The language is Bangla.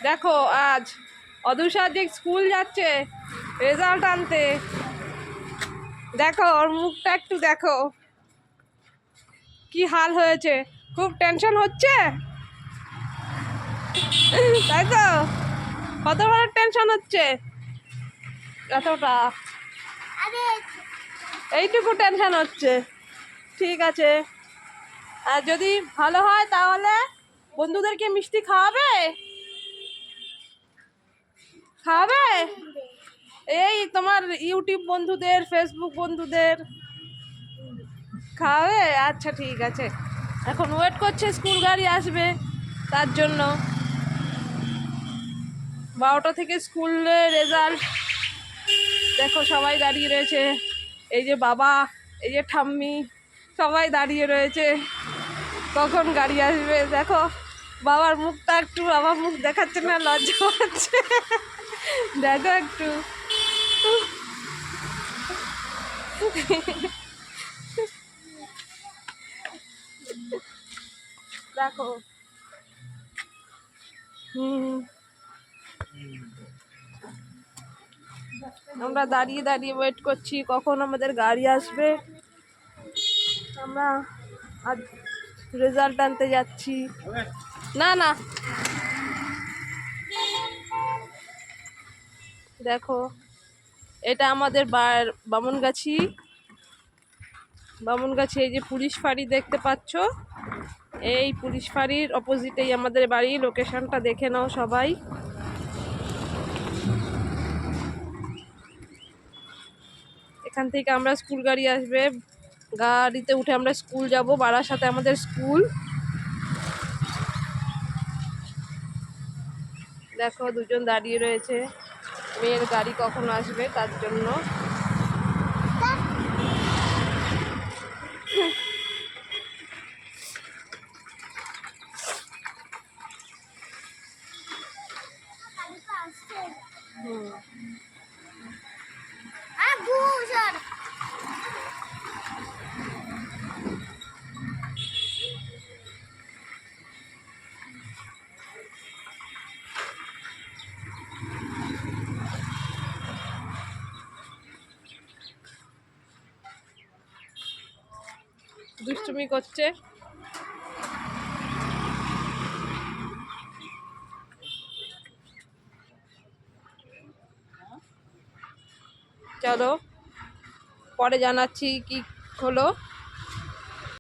দেখো আজ অদূষা যে স্কুল যাচ্ছে রেজাল্ট আনতে, দেখো ওর মুখটা একটু দেখো কি হাল হয়েছে, খুব টেনশন হচ্ছে তাই তো? কত বড় টেনশন হচ্ছে? এতটা? এইটুকু টেনশন হচ্ছে? ঠিক আছে, আর যদি ভালো হয় তাহলে বন্ধুদেরকে মিষ্টি খাওয়াবে? খাওয়াবে? এই তোমার ইউটিউব বন্ধুদের, ফেসবুক বন্ধুদের খাওয়াবে? আচ্ছা ঠিক আছে, এখন ওয়েট করছে স্কুল গাড়ি আসবে তার জন্য। 12টা থেকে স্কুলে রেজাল্ট, দেখো সবাই দাঁড়িয়ে রয়েছে, এই যে বাবা, এই যে ঠাম্মি, সবাই দাঁড়িয়ে রয়েছে কখন গাড়ি আসবে। দেখো বাবার মুখটা একটু, আমার মুখ দেখাচ্ছে না, লজ্জা পাচ্ছে, দেখো একটু। দেখো আমরা দাঁড়িয়ে দাঁড়িয়ে ওয়েট করছি কখন আমাদের গাড়ি আসবে। আমরা আজ রেজাল্ট আনতে যাচ্ছি। না না, দেখো এটা আমাদের বামুনগাছি। এই যে পুলিশ ফাঁড়ি দেখতে পাচ্ছ, এই পুলিশ ফাঁড়ির অপোজিটেই আমাদের বাড়ি। লোকেশনটা দেখে নাও সবাই। এখান থেকে আমরা স্কুল গাড়ি আসবে, গাড়িতে উঠে আমরা স্কুল যাব। বারাসাতে আমাদের স্কুল। দেখো দুজন দাঁড়িয়ে রয়েছে, মেয়ের গাড়ি কখন আসবে তার জন্য। দুষ্টুমি করছে। চলো পরে জানাচ্ছি কি হলো।